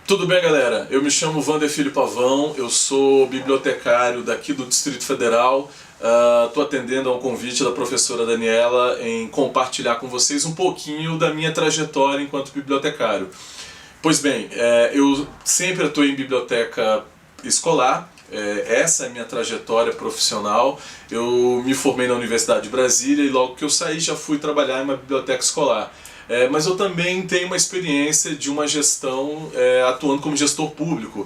Tudo bem, galera? Eu me chamo Wander Filho Pavão, eu sou bibliotecário daqui do Distrito Federal. Estou atendendo ao convite da professora Daniela em compartilhar com vocês um pouquinho da minha trajetória enquanto bibliotecário. Pois bem, eu sempre atuei em biblioteca escolar. Essa é a minha trajetória profissional. Eu me formei na Universidade de Brasília e logo que eu saí já fui trabalhar em uma biblioteca escolar. Mas eu também tenho uma experiência de uma gestão atuando como gestor público,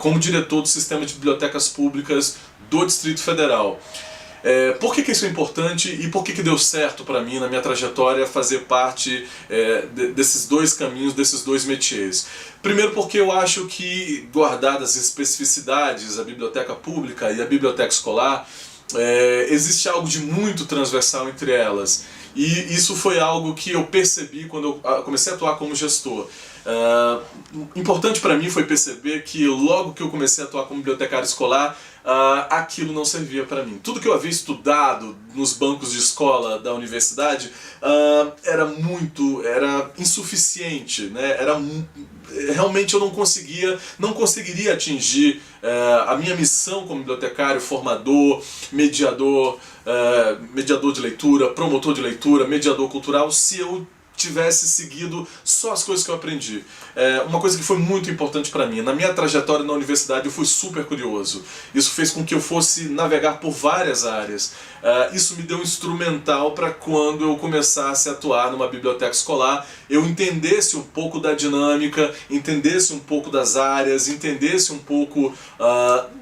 como diretor do sistema de bibliotecas públicas do Distrito Federal. Por que isso é importante e por que deu certo para mim na minha trajetória fazer parte desses dois caminhos, desses dois métiers? Primeiro porque eu acho que, guardadas as especificidades, a biblioteca pública e a biblioteca escolar, existe algo de muito transversal entre elas. E isso foi algo que eu percebi quando eu comecei a atuar como gestor. Importante para mim foi perceber que logo que eu comecei a atuar como bibliotecário escolar, aquilo não servia para mim. Tudo que eu havia estudado nos bancos de escola da universidade era insuficiente, né? Realmente eu não conseguiria atingir a minha missão como bibliotecário, formador, mediador de leitura, promotor de leitura, mediador cultural, se eu tivesse seguido só as coisas que eu aprendi. Uma coisa que foi muito importante para mim, na minha trajetória na universidade eu fui super curioso. Isso fez com que eu fosse navegar por várias áreas. Isso me deu um instrumental para quando eu começasse a atuar numa biblioteca escolar, eu entendesse um pouco da dinâmica, entendesse um pouco das áreas, entendesse um pouco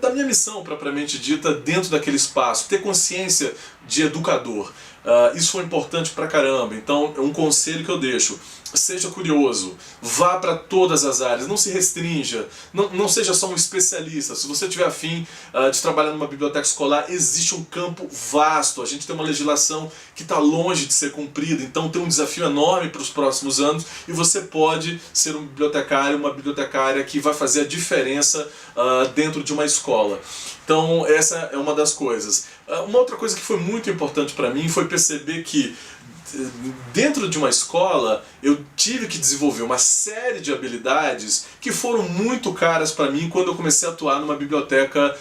da minha missão propriamente dita dentro daquele espaço, ter consciência de educador. Isso foi importante pra caramba. Então, um conselho que eu deixo: seja curioso, vá para todas as áreas, não se restrinja, não seja só um especialista. Se você tiver afim de trabalhar numa biblioteca escolar, existe um campo vasto, a gente tem uma legislação que está longe de ser cumprida, então tem um desafio enorme para os próximos anos e você pode ser um bibliotecário, uma bibliotecária que vai fazer a diferença dentro de uma escola. Então essa é uma das coisas. Uma outra coisa que foi muito importante para mim foi perceber que dentro de uma escola eu tive que desenvolver uma série de habilidades que foram muito caras para mim quando eu comecei a atuar numa biblioteca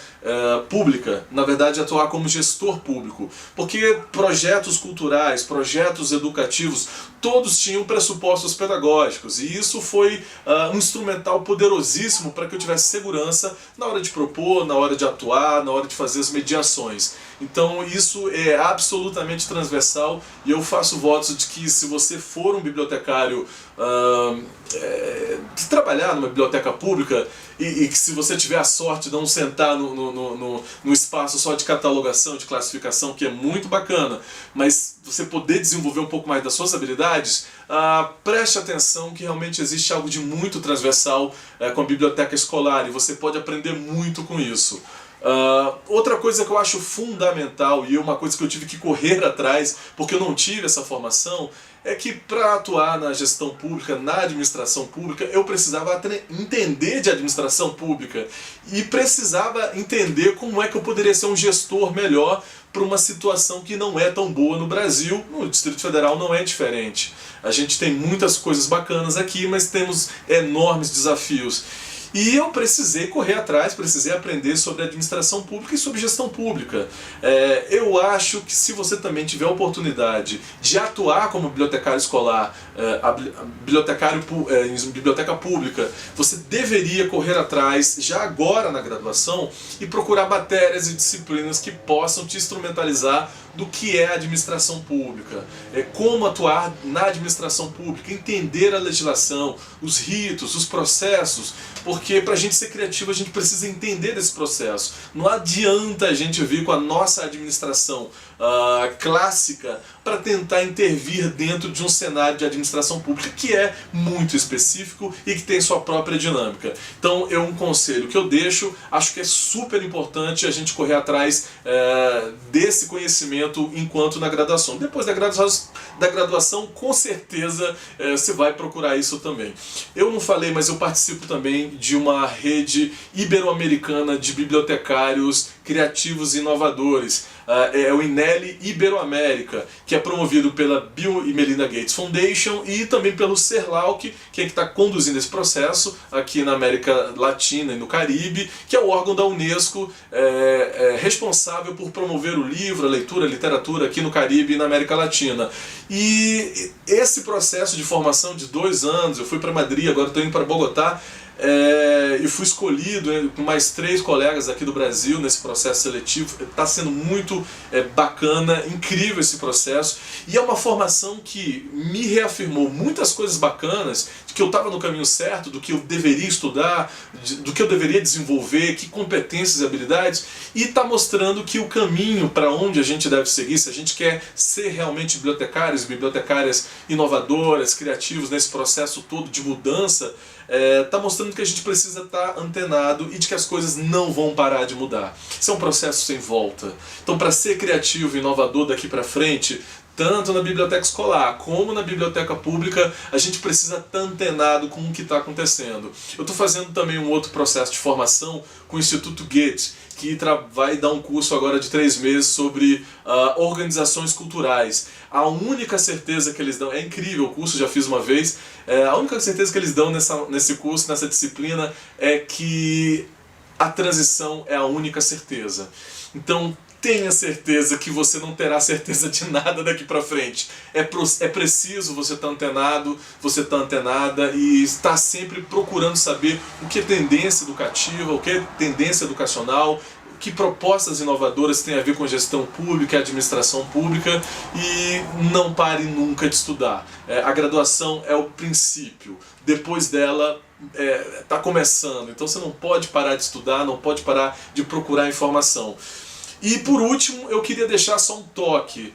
pública, na verdade atuar como gestor público, porque projetos culturais, projetos educativos, todos tinham pressupostos pedagógicos e isso foi um instrumental poderosíssimo para que eu tivesse segurança na hora de propor, na hora de atuar, na hora de fazer as mediações. Então isso é absolutamente transversal e eu faço votos de que se você for um bibliotecário trabalhar numa biblioteca pública e que se você tiver a sorte de não sentar no espaço só de catalogação, de classificação, que é muito bacana, mas você poder desenvolver um pouco mais das suas habilidades, preste atenção que realmente existe algo de muito transversal com a biblioteca escolar e você pode aprender muito com isso. Outra coisa que eu acho fundamental e uma coisa que eu tive que correr atrás porque eu não tive essa formação é que para atuar na gestão pública, na administração pública, eu precisava entender de administração pública e precisava entender como é que eu poderia ser um gestor melhor para uma situação que não é tão boa no Brasil. No Distrito Federal não é diferente. A gente tem muitas coisas bacanas aqui, mas temos enormes desafios. E eu precisei correr atrás, precisei aprender sobre administração pública e sobre gestão pública. Eu acho que se você também tiver a oportunidade de atuar como bibliotecário escolar, em biblioteca pública, você deveria correr atrás, já agora na graduação, e procurar matérias e disciplinas que possam te instrumentalizar do que é a administração pública, como atuar na administração pública, entender a legislação, os ritos, os processos, porque para a gente ser criativo a gente precisa entender desse processo. Não adianta a gente vir com a nossa administração clássica para tentar intervir dentro de um cenário de administração pública que é muito específico e que tem sua própria dinâmica. Então é um conselho que eu deixo, acho que é super importante a gente correr atrás desse conhecimento enquanto na graduação. Depois da graduação com certeza você vai procurar isso também. Eu não falei, mas eu participo também de uma rede ibero-americana de bibliotecários criativos e inovadores. É o INELI Iberoamérica, que é promovido pela Bill e Melinda Gates Foundation e também pelo CERLAUC, que é que está conduzindo esse processo aqui na América Latina e no Caribe, que é o órgão da Unesco responsável por promover o livro, a leitura, a literatura aqui no Caribe e na América Latina. E esse processo de formação de 2 anos, eu fui para Madrid, agora estou indo para Bogotá, e fui escolhido com mais 3 colegas aqui do Brasil nesse processo seletivo. Está sendo muito bacana, incrível esse processo, e é uma formação que me reafirmou muitas coisas bacanas, de que eu estava no caminho certo, do que eu deveria estudar, do que eu deveria desenvolver, que competências e habilidades, e está mostrando que o caminho para onde a gente deve seguir, se a gente quer ser realmente bibliotecários e bibliotecárias inovadoras, criativos nesse processo todo de mudança, está mostrando que a gente precisa estar antenado e de que as coisas não vão parar de mudar. Isso é um processo sem volta. Então, para ser criativo e inovador daqui para frente, tanto na biblioteca escolar como na biblioteca pública, a gente precisa estar antenado com o que está acontecendo. Eu estou fazendo também um outro processo de formação com o Instituto Goethe, que vai dar um curso agora de 3 meses sobre organizações culturais. A única certeza que eles dão, é incrível o curso, já fiz uma vez, a única certeza que eles dão nesse curso, nessa disciplina, é que a transição é a única certeza. Então, tenha certeza que você não terá certeza de nada daqui para frente. É preciso você estar antenado, você estar antenada e estar sempre procurando saber o que é tendência educativa, o que é tendência educacional, que propostas inovadoras têm a ver com gestão pública e administração pública, e não pare nunca de estudar. A graduação é o princípio, depois dela está começando, então você não pode parar de estudar, não pode parar de procurar informação. E por último, eu queria deixar só um toque.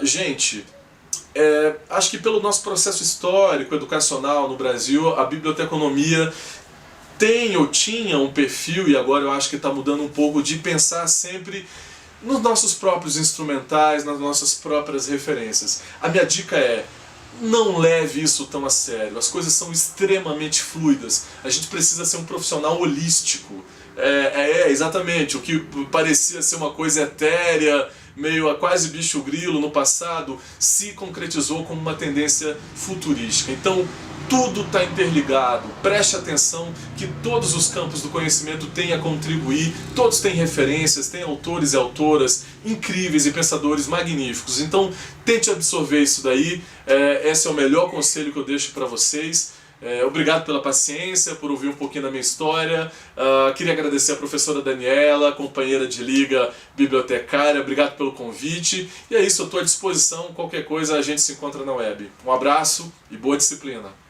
Gente, acho que pelo nosso processo histórico, educacional no Brasil, a biblioteconomia tem ou tinha um perfil, e agora eu acho que está mudando um pouco, de pensar sempre nos nossos próprios instrumentais, nas nossas próprias referências. A minha dica é: não leve isso tão a sério, as coisas são extremamente fluidas, a gente precisa ser um profissional holístico. Exatamente, o que parecia ser uma coisa etérea, meio a quase bicho grilo no passado, se concretizou como uma tendência futurística. Então, tudo está interligado, preste atenção que todos os campos do conhecimento têm a contribuir, todos têm referências, têm autores e autoras incríveis e pensadores magníficos. Então, tente absorver isso daí, esse é o melhor conselho que eu deixo para vocês. Obrigado pela paciência, por ouvir um pouquinho da minha história. Queria agradecer a professora Daniela, companheira de liga bibliotecária, obrigado pelo convite. E é isso, eu estou à disposição, qualquer coisa a gente se encontra na web. Um abraço e boa disciplina!